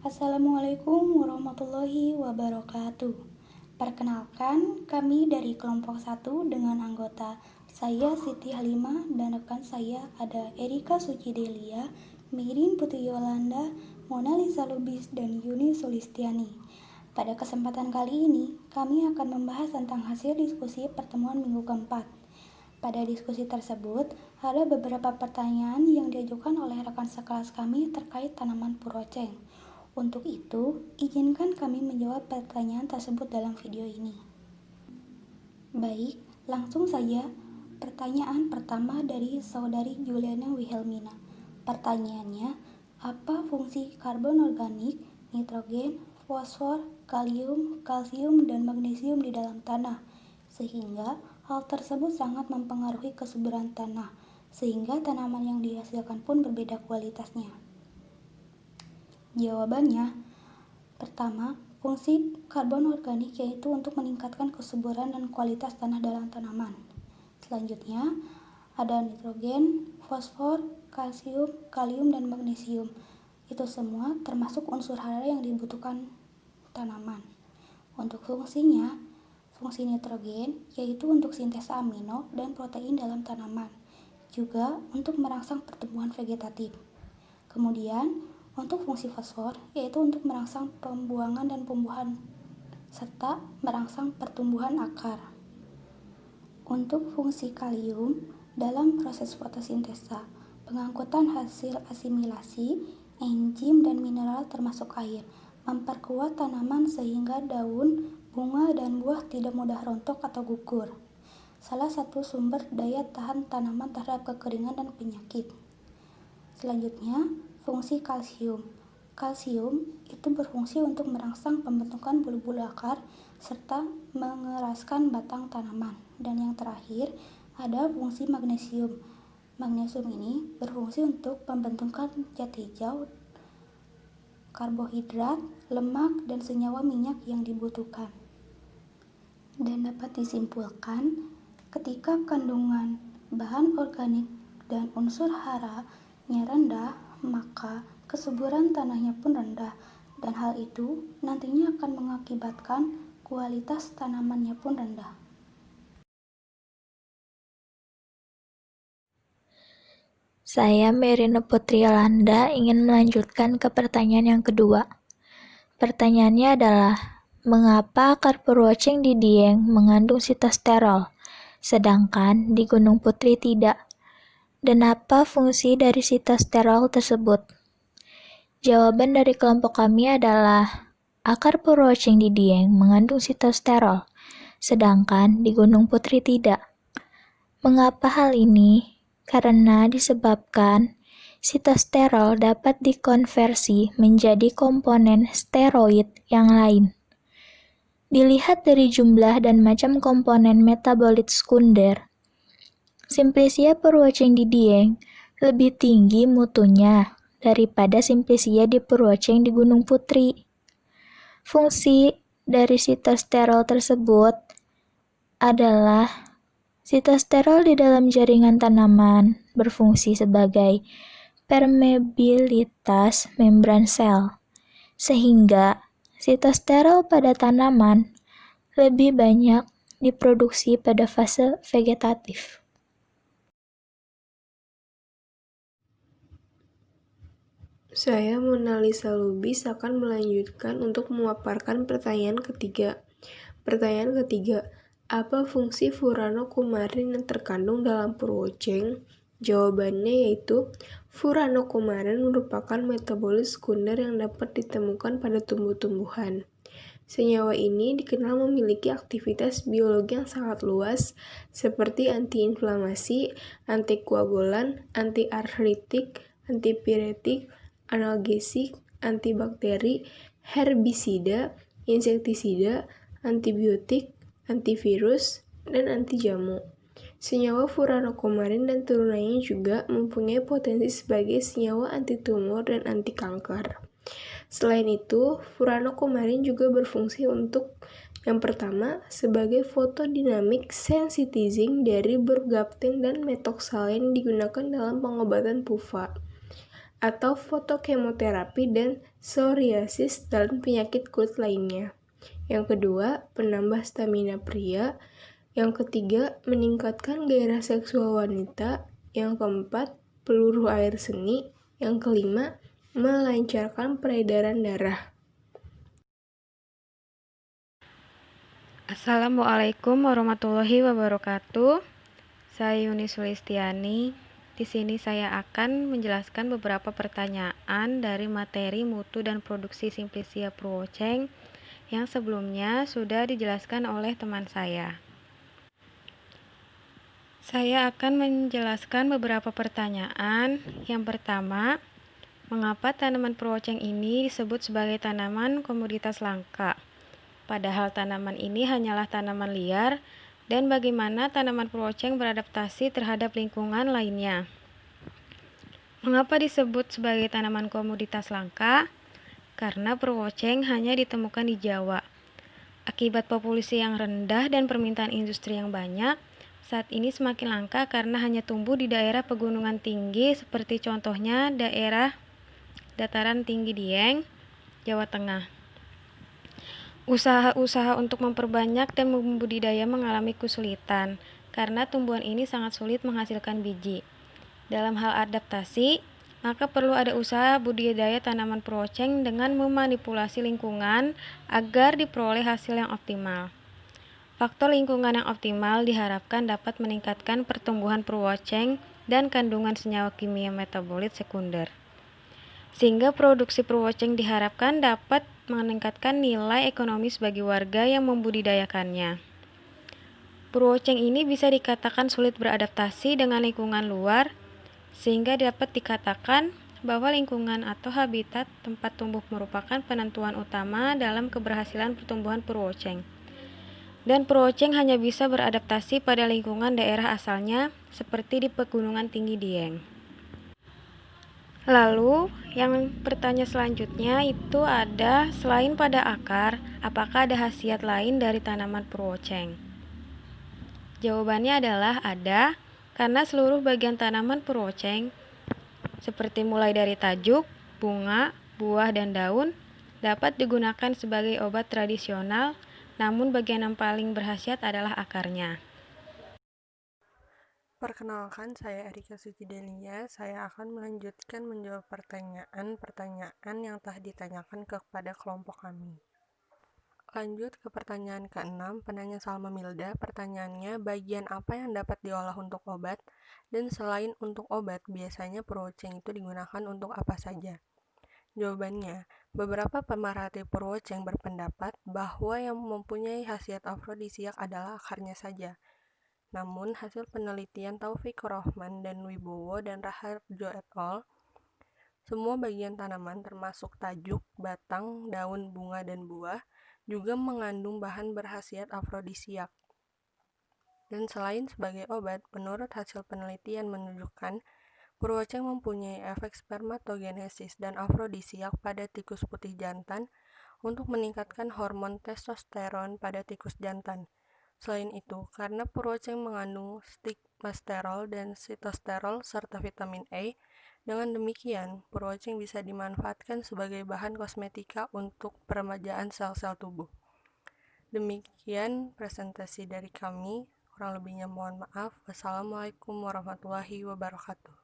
Assalamualaikum warahmatullahi wabarakatuh. Perkenalkan, kami dari kelompok 1 dengan anggota saya Siti Halimah dan rekan saya ada Erika Sucidelia, Mirin Putri Yolanda, Mona Lisa Lubis, dan Yuni Sulistiani. Pada kesempatan kali ini, kami akan membahas tentang hasil diskusi pertemuan minggu keempat. Pada diskusi tersebut, ada beberapa pertanyaan yang diajukan oleh rekan sekelas kami terkait tanaman puroceng. Untuk itu, izinkan kami menjawab pertanyaan tersebut dalam video ini. Baik, langsung saja. Pertanyaan pertama dari saudari Juliana Wilhelmina. Pertanyaannya, apa fungsi karbon organik, nitrogen, fosfor, kalium, kalsium, dan magnesium di dalam tanah? Sehingga hal tersebut sangat mempengaruhi kesuburan tanah, sehingga tanaman yang dihasilkan pun berbeda kualitasnya. Jawabannya, pertama, fungsi karbon organik yaitu untuk meningkatkan kesuburan dan kualitas tanah dalam tanaman. Selanjutnya, ada nitrogen, fosfor, kalsium, kalium, dan magnesium. Itu semua termasuk unsur hara yang dibutuhkan tanaman. Untuk fungsinya, fungsi nitrogen yaitu untuk sintesa amino dan protein dalam tanaman, juga untuk merangsang pertumbuhan vegetatif. Kemudian, untuk fungsi fosfor yaitu untuk merangsang pembuangan dan pembuahan serta merangsang pertumbuhan akar. Untuk fungsi kalium dalam proses fotosintesa, pengangkutan hasil asimilasi, enzim dan mineral termasuk air, memperkuat tanaman sehingga daun, bunga, dan buah tidak mudah rontok atau gugur. Salah satu sumber daya tahan tanaman terhadap kekeringan dan penyakit. Selanjutnya, fungsi kalsium. Kalsium itu berfungsi untuk merangsang pembentukan bulu-bulu akar serta mengeraskan batang tanaman. Dan yang terakhir, ada fungsi magnesium. Magnesium ini berfungsi untuk pembentukan zat hijau, karbohidrat, lemak, dan senyawa minyak yang dibutuhkan. Dan dapat disimpulkan, ketika kandungan bahan organik dan unsur haranya rendah, maka kesuburan tanahnya pun rendah, dan hal itu nantinya akan mengakibatkan kualitas tanamannya pun rendah. Saya Merina Putri Yolanda ingin melanjutkan ke pertanyaan yang kedua. Pertanyaannya adalah, mengapa akar purwoceng di Dieng mengandung sitosterol, sedangkan di Gunung Putri tidak? Dan apa fungsi dari sitosterol tersebut? Jawaban dari kelompok kami adalah, akar purwoceng di Dieng mengandung sitosterol, sedangkan di Gunung Putri tidak. Mengapa hal ini? Karena disebabkan sitosterol dapat dikonversi menjadi komponen steroid yang lain. Dilihat dari jumlah dan macam komponen metabolit sekunder, Simplicia purwoceng di Dieng lebih tinggi mutunya daripada Simplicia di purwoceng di Gunung Putri. Fungsi dari sitosterol tersebut adalah sitosterol di dalam jaringan tanaman berfungsi sebagai permeabilitas membran sel, sehingga sitosterol pada tanaman lebih banyak diproduksi pada fase vegetatif. Saya Mona Lisa Lubis akan melanjutkan untuk memaparkan pertanyaan ketiga. Pertanyaan ketiga, apa fungsi furanokumarin yang terkandung dalam purwoceng? Jawabannya yaitu, furanokumarin merupakan metabolit sekunder yang dapat ditemukan pada tumbuh-tumbuhan. Senyawa ini dikenal memiliki aktivitas biologi yang sangat luas, seperti antiinflamasi, antikoagulan, antiartritik, antipiretik, analgesik, antibakteri, herbisida, insektisida, antibiotik, antivirus, dan anti jamur. Senyawa furanokumarin dan turunannya juga mempunyai potensi sebagai senyawa anti tumor dan anti kanker. Selain itu, furanokumarin juga berfungsi untuk yang pertama, sebagai photodynamic sensitizing dari bergapten dan methoxsalen digunakan dalam pengobatan PUVA. atau fotokemoterapi dan psoriasis dan penyakit kulit lainnya. Yang kedua, penambah stamina pria. Yang ketiga, meningkatkan gairah seksual wanita. Yang keempat, peluru air seni. Yang kelima, melancarkan peredaran darah. Assalamualaikum warahmatullahi wabarakatuh. Saya Yuni Sulistiani. Di sini saya akan menjelaskan beberapa pertanyaan dari materi mutu dan produksi Simplicia Purwoceng yang sebelumnya sudah dijelaskan oleh teman saya. Saya akan menjelaskan beberapa pertanyaan. Yang pertama, mengapa tanaman Purwoceng ini disebut sebagai tanaman komoditas langka? Padahal tanaman ini hanyalah tanaman liar, dan bagaimana tanaman Purwoceng beradaptasi terhadap lingkungan lainnya. Mengapa disebut sebagai tanaman komoditas langka? Karena Purwoceng hanya ditemukan di Jawa. Akibat populasi yang rendah dan permintaan industri yang banyak, saat ini semakin langka karena hanya tumbuh di daerah pegunungan tinggi seperti contohnya daerah dataran tinggi Dieng, Jawa Tengah. Usaha-usaha untuk memperbanyak dan membudidaya mengalami kesulitan karena tumbuhan ini sangat sulit menghasilkan biji. Dalam hal adaptasi, maka perlu ada usaha budidaya tanaman Purwoceng dengan memanipulasi lingkungan agar diperoleh hasil yang optimal. Faktor lingkungan yang optimal diharapkan dapat meningkatkan pertumbuhan Purwoceng dan kandungan senyawa kimia metabolit sekunder, sehingga produksi Purwoceng diharapkan dapat meningkatkan nilai ekonomis bagi warga yang membudidayakannya. Purwoceng ini bisa dikatakan sulit beradaptasi dengan lingkungan luar, sehingga dapat dikatakan bahwa lingkungan atau habitat tempat tumbuh merupakan penentuan utama dalam keberhasilan pertumbuhan Purwoceng. Dan Purwoceng hanya bisa beradaptasi pada lingkungan daerah asalnya, seperti di pegunungan tinggi Dieng. Lalu, yang pertanyaan selanjutnya itu ada, selain pada akar, apakah ada khasiat lain dari tanaman Purwoceng? Jawabannya adalah ada, karena seluruh bagian tanaman Purwoceng, seperti mulai dari tajuk, bunga, buah, dan daun, dapat digunakan sebagai obat tradisional, namun bagian yang paling berkhasiat adalah akarnya. Perkenalkan, saya Erika Sucidelia. Saya akan melanjutkan menjawab pertanyaan yang telah ditanyakan kepada kelompok kami. Lanjut ke pertanyaan ke-6, penanya Salma Milda. Pertanyaannya, bagian apa yang dapat diolah untuk obat? Dan selain untuk obat, biasanya Purwoceng itu digunakan untuk apa saja? Jawabannya, beberapa pemerhati Purwoceng berpendapat bahwa yang mempunyai khasiat afrodisiak adalah akarnya saja. Namun, hasil penelitian Taufik Rohman dan Wibowo dan Raharjo et al., semua bagian tanaman termasuk tajuk, batang, daun, bunga, dan buah juga mengandung bahan berkhasiat afrodisiak. Dan selain sebagai obat, menurut hasil penelitian menunjukkan Purwoceng mempunyai efek spermatogenesis dan afrodisiak pada tikus putih jantan untuk meningkatkan hormon testosteron pada tikus jantan. Selain itu, karena Purwoceng mengandung stigmasterol dan sitosterol serta vitamin A, dengan demikian Purwoceng bisa dimanfaatkan sebagai bahan kosmetika untuk peremajaan sel-sel tubuh. Demikian presentasi dari kami, kurang lebihnya mohon maaf. Wassalamualaikum warahmatullahi wabarakatuh.